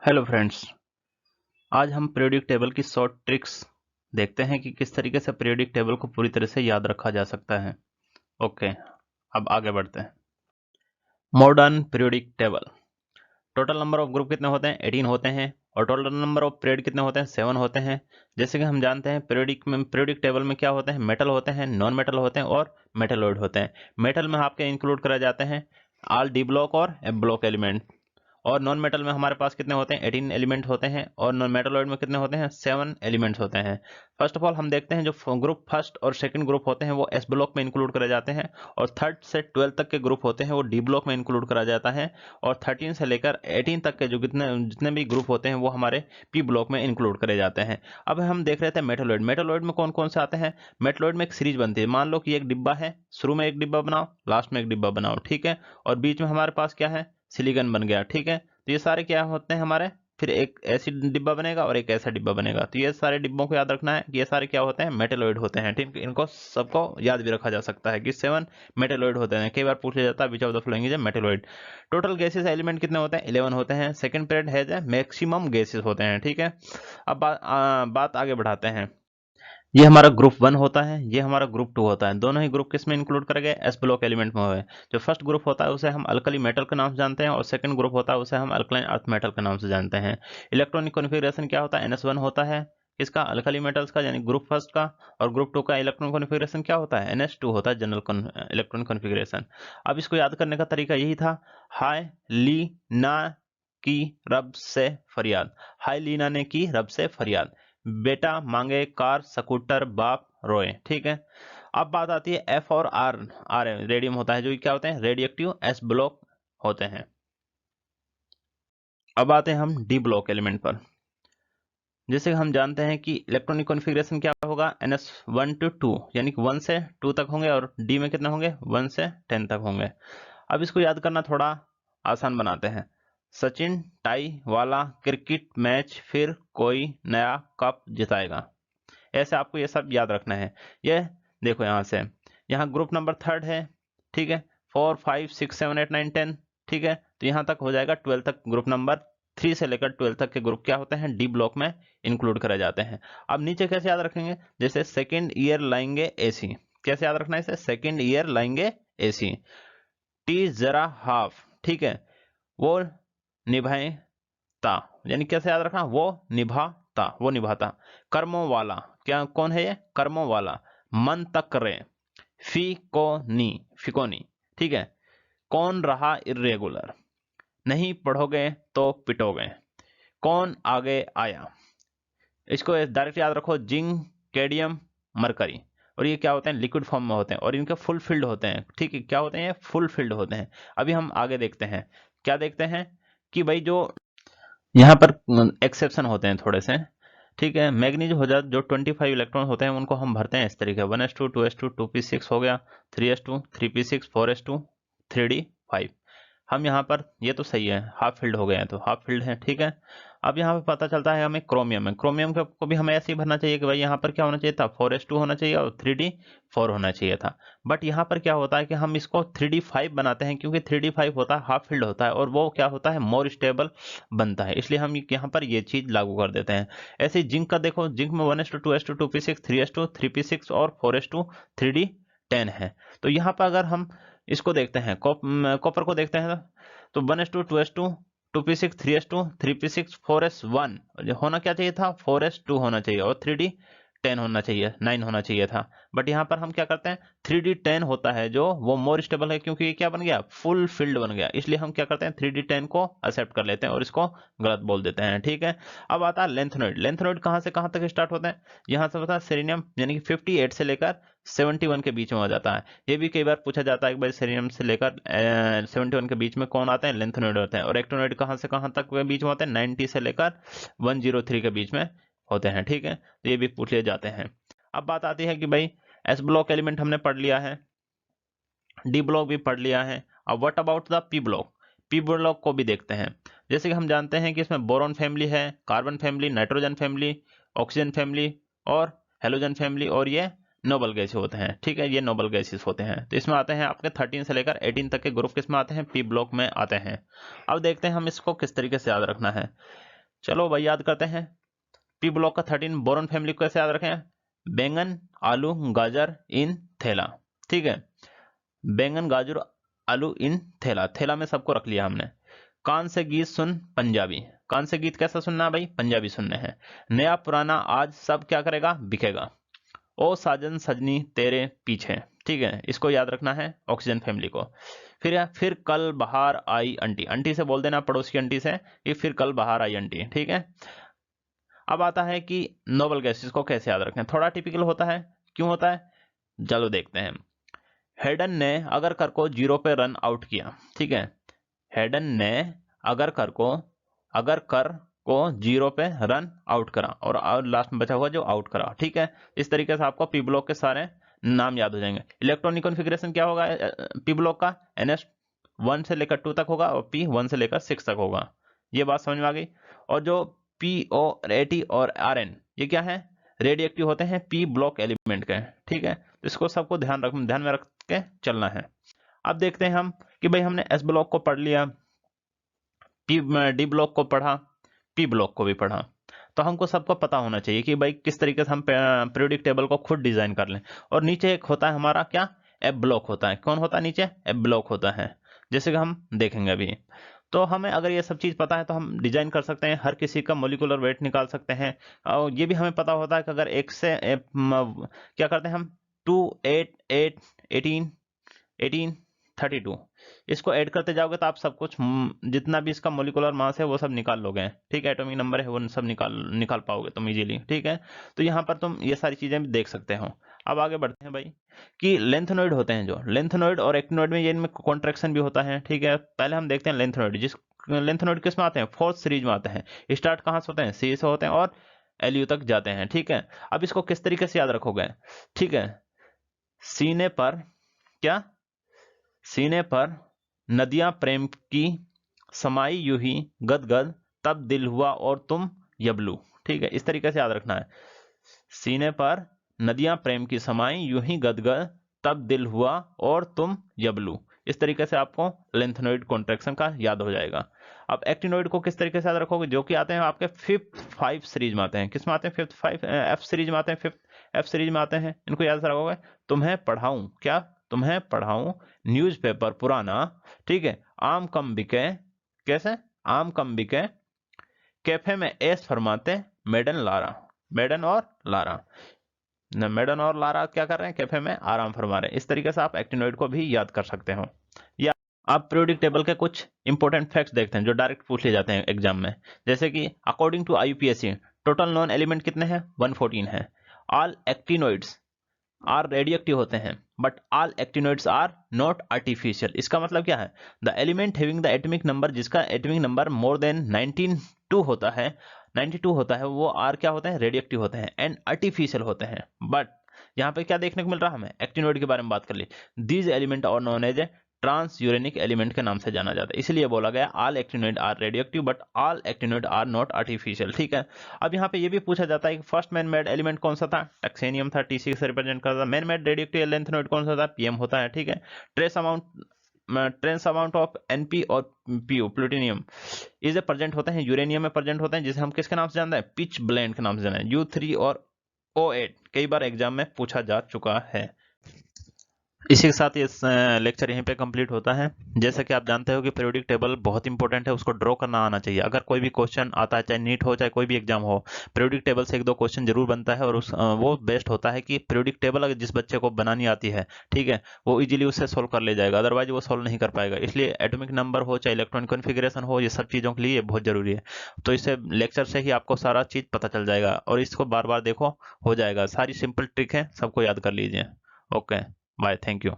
Hello friends. आज हम periodic table की शॉर्ट ट्रिक्स देखते हैं कि किस तरीके से पीरियोडिक टेबल को पूरी तरह से याद रखा जा सकता है। ओके, अब आगे बढ़ते हैं। Modern periodic table. Total number of group कितने होते हैं? 18 होते हैं। और टोटल नंबर ऑफ पीरियड कितने होते हैं? 7 होते हैं। जैसे कि हम जानते हैं पीरियोडिक टेबल में क्या होते हैं? मेटल होते हैं, नॉन मेटल होते हैं और मेटलॉइड होते हैं। मेटल में आपके इंक्लूड कराए जाते हैं ऑल डी ब्लॉक और एफ ब्लॉक एलिमेंट। और नॉन मेटल में हमारे पास कितने होते हैं? 18 एलिमेंट होते हैं। और नॉन मेटलॉइड में कितने होते हैं? 7 एलिमेंट्स होते हैं। फर्स्ट ऑफ ऑल हम देखते हैं जो ग्रुप फर्स्ट और सेकंड ग्रुप होते हैं वो एस ब्लॉक में इंक्लूड करे जाते हैं। और थर्ड से 12 तक के ग्रुप होते हैं वो डी ब्लॉक में इंक्लूड करा जाता है। और 13 से लेकर 18 तक के जो जितने भी ग्रुप होते हैं वो हमारे पी ब्लॉक में इंक्लूड करे जाते हैं। अब हम देख रहे थे मेटलॉइड। मेटलॉइड में कौन कौन से आते हैं? मेटलॉइड में एक सीरीज बनती है। मान लो कि एक डिब्बा है, शुरू में एक डिब्बा बनाओ, लास्ट में एक डिब्बा बनाओ, ठीक है। और बीच में हमारे पास क्या है? सिलिकॉन बन गया, ठीक है। तो ये सारे क्या होते हैं हमारे? फिर एक ऐसी डिब्बा बनेगा और एक ऐसा डिब्बा बनेगा। तो ये सारे डिब्बों को याद रखना है कि ये सारे क्या होते हैं? मेटलॉइड होते हैं, ठीक है। इनको सबको याद भी रखा जा सकता है कि 7 मेटलॉइड होते हैं। कई बार पूछ लिया जाता है which of the following is a metalloid. Total gases element कितने होते हैं? 11 होते हैं। सेकंड पीरियड है मैक्सिमम गैसेस होते हैं, ठीक है। अब बात आगे बढ़ाते हैं। ये हमारा ग्रुप 1 होता है, ये हमारा ग्रुप 2 होता है। दोनों ही ग्रुप किस में इंक्लूड करे गए? एस ब्लॉक एलिमेंट में हुए। जो फर्स्ट ग्रुप होता है उसे हम अल्कली मेटल के नाम से जानते हैं और सेकंड ग्रुप होता है उसे हम अल्कलाइन अर्थ मेटल के नाम से जानते हैं। इलेक्ट्रॉनिक कॉन्फ़िगरेशन क्या होता है? NS1 होता है। इसका अल्कली मेटल्स का यानी ग्रुप फर्स्ट का। और ग्रुप 2 का इलेक्ट्रॉनिक कॉन्फ़िगरेशन क्या होता है? NS2 होता है, जनरल इलेक्ट्रॉनिक कॉन्फ़िगरेशन। अब इसको याद करने का तरीका यही था। हाय ली ना की रब से फरियाद। हाय लीना ने की रब से फरियाद। बेटा मांगे कार स्कूटर बाप रोए, ठीक है। अब बात आती है एफ और आर। आर रेडियम होता है, जो क्या होते हैं? रेडियोएक्टिव एस ब्लॉक होते हैं। अब आते हैं हम डी ब्लॉक एलिमेंट पर। जैसे हम जानते हैं कि इलेक्ट्रॉनिक कॉन्फ़िगरेशन क्या होगा? NS1 to 2, यानी कि 1 से 2 तक होंगे। और डी में कितने होंगे? 1 से 10 तक होंगे। अब इसको याद करना थोड़ा आसान बनाते हैं। सचिन टाई वाला क्रिकेट मैच फिर कोई नया कप जिताएगा। ऐसे आपको ये सब याद रखना है। ये देखो यहाँ से, यहाँ ग्रुप नंबर थर्ड है, ठीक है। 4 5 6 7 8 9 10, ठीक है। तो यहाँ तक हो जाएगा 12 तक। ग्रुप नंबर 3 से लेकर 12 तक के ग्रुप क्या होते हैं? डी ब्लॉक में इंक्लूड करे जाते हैं। अब नीचे कैसे याद रखेंगे? जैसे सेकेंड ईयर लाएंगे एसी। कैसे याद रखना है इसे? सेकेंड ईयर लाएंगे एसी। टी जरा हाफ, ठीक है, वो निभाता, यानी कैसे याद रखना? वो निभाता, वो निभाता। कर्मों वाला, क्या कौन है ये? कर्मों वाला। मन तक रे, फिकोनी, फिकोनी, ठीक है। कौन रहा इरेगुलर? नहीं पढ़ोगे तो पिटोगे। कौन आगे आया? इसको डायरेक्ट याद रखो। Zinc, cadmium, mercury. और ये क्या होते हैं? लिक्विड फॉर्म में होते हैं और इनके फुल फिल्ड होते हैं, ठीक है। क्या होते हैं? ये फुल फिल्ड होते हैं। अभी हम आगे देखते हैं। क्या देखते हैं कि भाई जो यहाँ पर एक्सेप्शन होते हैं थोड़े से, ठीक है। मैग्नीज हो जाए, जो 25 इलेक्ट्रॉन होते हैं उनको हम भरते हैं इस तरीके। 1s2 2s2 2p6 हो गया, 3s2 3p6 4s2 3d5। हम यहाँ पर, ये तो सही है, हाफ फील्ड हो गए हैं तो हाफ फील्ड है, ठीक है। अब यहाँ पे पता चलता है हमें क्रोमियम है। क्रोमियम को भी हमें ऐसे ही भरना चाहिए कि भाई यहाँ पर क्या होना चाहिए था? 4s2 होना चाहिए और 3d4 होना चाहिए था। बट यहाँ पर क्या होता है कि हम इसको 3d5 बनाते हैं, क्योंकि 3d5 होता है हाफ फील्ड होता है और वो क्या होता है? मोर स्टेबल बनता है, इसलिए हम यहाँ पर ये चीज लागू कर देते हैं। ऐसे ही जिंक का देखो। जिंक में 1s2 2s2 2p6 3s2 3p6 और 4s2 3d10 है। तो यहाँ पर अगर हम इसको देखते हैं, कॉपर को देखते हैं, तो 1s2 2s2 2p6 3s2 3p6 4s1 होना क्या चाहिए था? 4s2 होना चाहिए और 3d10 होना चाहिए, 9 होना चाहिए था। बट यहाँ पर हम क्या करते हैं? 3d10 होता है जो वो मोर स्टेबल है, क्योंकि ये क्या बन गया? फुल फिल्ड बन गया। इसलिए हम क्या करते हैं? 3d10 को एक्सेप्ट कर लेते हैं और इसको गलत बोल देते हैं, ठीक है। अब आता है लेंथनॉइड। लेंथनॉइड कहाँ से कहाँ तक स्टार्ट होते हैं? यहाँ से होता है सेलेनियम, यानी कि 58 से लेकर 71 के बीच में हो जाता है। ये भी कई बार पूछा जाता है कि भाई सेलेनियम से लेकर 71 के बीच में कौन आते हैं? लेंथनॉइड होते हैं। और एक्टिनॉइड कहाँ से कहाँ तक के बीच में होते हैं? 90 से लेकर 103 के बीच में होते हैं, ठीक है। तो ये भी पूछ लिए जाते हैं। अब बात आती है कि भाई एस ब्लॉक एलिमेंट हमने पढ़ लिया है, डी ब्लॉक भी पढ़ लिया है। अब what about the P block? P block को भी देखते हैं। जैसे कि हम जानते हैं कि इसमें बोरॉन फैमिली है, carbon family, nitrogen family, oxygen family और हेलोजन फैमिली। और ये नोबल गैसेस होते हैं, ठीक है। ये नोबल गैसेस होते हैं। तो इसमें आते हैं आपके 13 से लेकर 18 तक के ग्रुप किस में आते हैं? पी ब्लॉक में आते हैं। अब देखते हैं हम इसको किस तरीके से याद रखना है। चलो भाई याद करते हैं। पी ब्लॉक का 13 बोरॉन फैमिली को कैसे याद रखें? बैंगन, आलू, गाजर इन थैला। ठीक है, बैंगन, गाजर, आलू इन थैला। थैला में सबको रख लिया हमने। कान से गीत सुन पंजाबी। कान से गीत कैसा सुनना है भाई? पंजाबी सुनने हैं। नया पुराना आज सब क्या करेगा? बिकेगा। ओ साजन सजनी तेरे पीछे। ठीक है, इसको याद रखना है, ऑक्सीजन फैमिली को। फिर कल बाहर आई आंटी। आंटी से बोल देना, पड़ोस की आंटी से, कि फिर कल बाहर आई आंटी। ठीक है, अब आता है कि नोबल गैसेस को कैसे याद रखें। थोड़ा टिपिकल होता है, क्यों होता है? चलो देखते हैं। हेडन ने अगर कर को 0 पे रन आउट किया। ठीक है, हेडन ने अगर कर को 0 पे रन आउट करा, और लास्ट में बचा हुआ जो आउट करा। ठीक है, इस तरीके से आपको पी ब्लॉक के सारे नाम याद हो जाएंगे। इलेक्ट्रॉनिक कॉन्फ़िगरेशन क्या होगा पी ब्लॉक का? NS1 से लेकर 2 तक होगा और P1 से लेकर 6 तक होगा। ये बात समझ में आ गई। और जो PO, AT और RN ये क्या है? रेडियो एक्टिव होते हैं पी ब्लॉक एलिमेंट के। ठीक है, तो इसको सबको ध्यान में रख के चलना है। अब देखते हैं हम कि भाई हमने S ब्लॉक को पढ़ लिया, डी ब्लॉक को पढ़ा, पी ब्लॉक को भी पढ़ा, तो हमको सबको पता होना चाहिए कि भाई किस तरीके से हम पीरियोडिक टेबल को खुद डिजाइन कर लें। और नीचे एक होता है हमारा क्या? एफ ब्लॉक होता है। कौन होता है नीचे? एफ ब्लॉक होता है, जैसे कि हम देखेंगे अभी। तो हमें अगर ये सब चीज पता है तो हम डिजाइन कर सकते हैं, हर किसी का मोलिकुलर वेट निकाल सकते हैं। और ये भी हमें पता होता है कि अगर एक से क्या करते हैं हम? 2 8 8 18 18 32 इसको ऐड करते जाओगे तो आप सब कुछ जितना भी इसका मोलिकुलर मास है वो सब निकाल लोगे। ठीक है, एटॉमिक नंबर है वो सब निकाल पाओगे तुम इजीली। ठीक है, तो यहाँ पर तुम ये सारी चीजें भी देख सकते हो। अब आगे बढ़ते हैं भाई कि लेंथनोइड होते हैं, जो लेंथनोइड और एक्टिनोइड में ये इनमें कॉन्ट्रैक्शन भी होता है। ठीक है, पहले हम देखते हैं लेंथनोइड। लेंथनोइड किस में आते हैं? फोर्थ सीरीज में आते हैं। स्टार्ट कहाँ से होते हैं? सी से होते हैं और LU तक जाते हैं। ठीक है, अब इसको किस तरीके से याद रखोगे? ठीक है, सीने पर क्या? सीने पर नदियां प्रेम की समाई यूं ही गदगद, तब दिल हुआ और तुम यबलू। ठीक है, इस तरीके से याद रखना है। सीने पर नदियां प्रेम की समाई यूं ही गदगद, तब दिल हुआ और तुम यबलू। इस तरीके से आपको लेंथनोइड कॉन्ट्रैक्शन का याद हो जाएगा। अब एक्टिनोइड को किस तरीके से याद रखोगे? जो कि आते हैं आपके 5th 5 सीरीज में आते हैं। किस में आते हैं? 5th 5 F सीरीज में आते हैं। 5th F सीरीज में आते हैं। इनको याद रखोगे। तुम्हें पढ़ाऊं क्या? तुम्हें पढ़ाऊं न्यूज़पेपर पुराना। ठीक है, आम कम बिके। कैसे? आम कम बिके, कैफे में ऐश फरमाते मेडन लारा। मेडन और लारा, मेडन और लारा क्या कर रहे हैं? कैफे में आराम फरमा रहे हैं। इस तरीके से आप एक्टिनोइड को भी याद कर सकते हो। या आप पीरियोडिक टेबल के कुछ इंपॉर्टेंट फैक्ट्स देखते हैं जो डायरेक्ट पूछ लिए जाते हैं एग्जाम में। जैसे कि according to IUPAC total non element कितने हैं? 114 है। All actinoids are radioactive होते हैं, but all actinoids are not artificial. इसका मतलब क्या है? The element having the atomic number, जिसका एटॉमिक नंबर मोर देन 92 होता है, 92 होता है, वो आर क्या होते हैं? रेडियो एक्टिव होते हैं एंड आर्टिफिशियल होते हैं। बट यहाँ पे क्या देखने को मिल रहा है हमें? एक्टिनोइड के बारे में बात कर ली। These element are known as transuranic element के नाम से जाना जाता है, इसलिए बोला गया all actinoid are radioactive but all actinoid are not artificial. ठीक है, अब यहाँ पे ये भी पूछा जाता है कि फर्स्ट मैन मेड एलिमेंट कौन सा था? टक्सेनियम था, TC से रिप्रेजेंट करता था। Man made radio active lanthanoid कौन सा था? PM होता है। ठीक है, ट्रेस अमाउंट ऑफ NP और PU plutonium is a present होते हैं, यूरेनियम में प्रेजेंट होते हैं, जिसे हम किसके नाम से जानते हैं? पिच ब्लेंड के नाम से जानते हैं। U3 और O8 कई बार एग्जाम में पूछा जा चुका है। इसी के साथ ये लेक्चर यहीं पे कंप्लीट होता है। जैसा कि आप जानते हो कि पीरियोडिक टेबल बहुत इंपॉर्टेंट है, उसको ड्रॉ करना आना चाहिए। अगर कोई भी क्वेश्चन आता है, चाहे नीट हो चाहे कोई भी एग्जाम हो, पीरियोडिक टेबल से 1-2 क्वेश्चन जरूर बनता है। और वो बेस्ट होता है कि पीरियोडिक टेबल अगर जिस बच्चे को बनानी आती है, ठीक है, वो इजीली उससे सोल्व कर ले जाएगा, अदरवाइज वो सोल्व नहीं कर पाएगा। इसलिए एटॉमिक नंबर हो चाहे इलेक्ट्रॉनिक कॉन्फ़िगरेशन हो, ये सब चीज़ों के लिए बहुत जरूरी है। तो इससे लेक्चर से ही आपको सारा चीज़ पता चल जाएगा और इसको बार बार देखो, हो जाएगा। सारी सिंपल ट्रिक है, सबको याद कर लीजिए। Okay, bye, thank you.